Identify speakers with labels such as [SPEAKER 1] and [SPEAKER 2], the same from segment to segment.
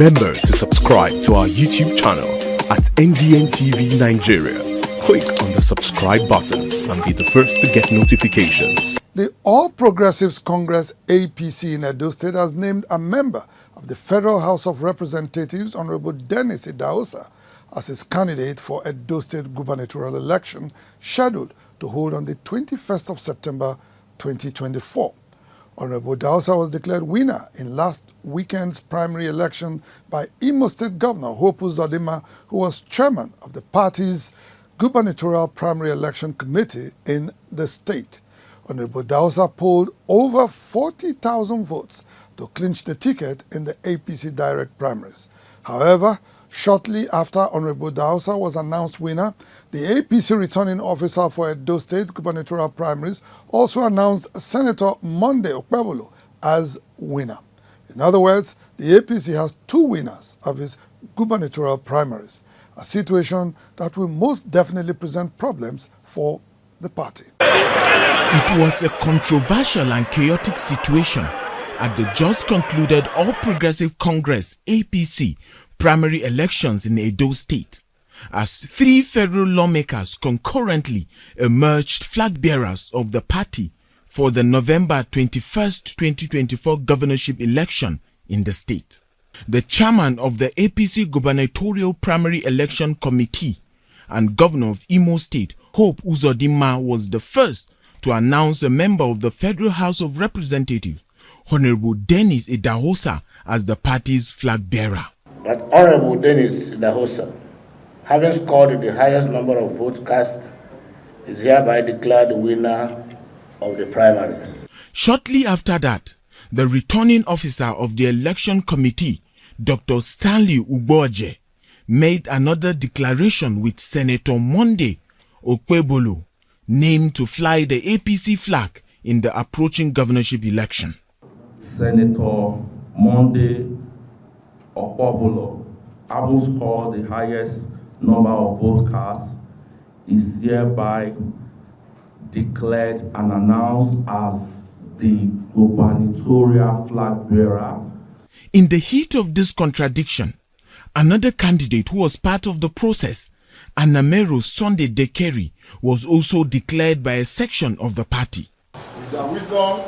[SPEAKER 1] Remember to subscribe to our YouTube channel at NDN TV Nigeria. Click on the subscribe button and be the first to get notifications.
[SPEAKER 2] The All Progressives Congress APC in Edo State has named a member of the Federal House of Representatives, Honorable Dennis Idahosa, as its candidate for Edo State gubernatorial election scheduled to hold on the 21st of September 2024. Honorable Idahosa was declared winner in last weekend's primary election by Imo State Governor Hope Uzodinma, who was chairman of the party's gubernatorial primary election committee in the state. Honorable Idahosa polled over 40,000 votes to clinch the ticket in the APC direct primaries. However, shortly after Honorable Idahosa was announced winner, the APC returning officer for Edo State gubernatorial primaries also announced Senator MAMODE Okpebholo as winner. In other words, the APC has two winners of its gubernatorial primaries, a situation that will most definitely present problems for the party.
[SPEAKER 3] It was a controversial and chaotic situation at the just concluded All Progressive Congress APC primary elections in Edo State, as three federal lawmakers concurrently emerged flag bearers of the party for the November 21st, 2024 governorship election in the state. The chairman of the APC gubernatorial primary election committee and governor of Imo State, Hope Uzodinma, was the first to announce a member of the Federal House of Representatives, Honorable Dennis Idahosa, as the party's flag bearer.
[SPEAKER 4] That Honorable Dennis Idahosa, having scored the highest number of votes cast, is hereby declared the winner of the primaries.
[SPEAKER 3] Shortly after that, the returning officer of the election committee, Dr. Stanley Ugboje, made another declaration with Senator MAMODE Okpebholo named to fly the APC flag in the approaching governorship election.
[SPEAKER 5] Senator MAMODE Okpebholo, having scored the highest number of votes cast, is hereby declared and announced as the gubernatorial flag bearer.
[SPEAKER 3] In the heat of this contradiction, another candidate who was part of the process, Anamero Sunday Dekeri, was also declared by a section of the party.
[SPEAKER 6] With their wisdom,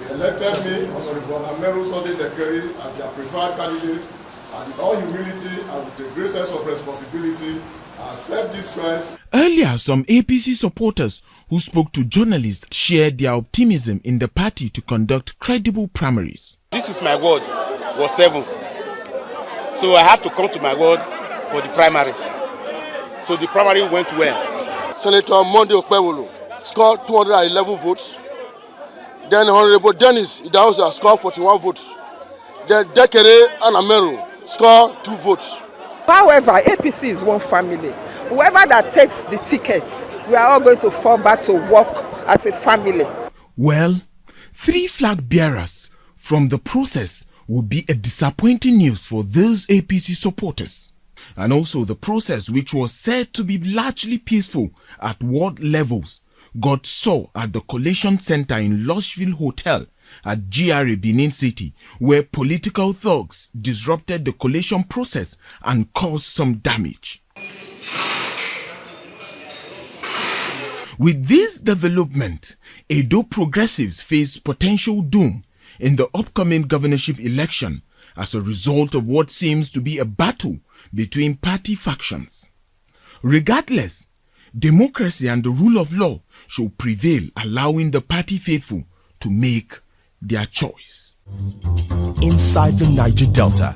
[SPEAKER 6] they elected me, Honorable Anamero Sunday Dekeri, as their preferred candidate, and in all humility and with a great sense of responsibility, I accept this choice.
[SPEAKER 3] Earlier, some APC supporters who spoke to journalists shared their optimism in the party to conduct credible primaries.
[SPEAKER 7] This is my word, was 7. So I have to come to my word for the primaries. So the primary went well.
[SPEAKER 6] Senator MAMODE Okpebholo scored 211 votes. Then Honorable Dennis Idahosa scored 41 votes. Then Dekere Anamero scored 2 votes.
[SPEAKER 8] However, APC is one family. Whoever that takes the tickets, we are all going to fall back to work as a family.
[SPEAKER 3] Well, 3 flag bearers from the process will be a disappointing news for those APC supporters. And also the process, which was said to be largely peaceful at ward levels, got sore at the Collation Center in Lushville Hotel at GRA Benin City, where political thugs disrupted the collation process and caused some damage. With this development, Edo progressives face potential doom in the upcoming governorship election as a result of what seems to be a battle between party factions. Regardless, democracy and the rule of law should prevail, allowing the party faithful to make their choice.
[SPEAKER 1] Inside the Niger Delta,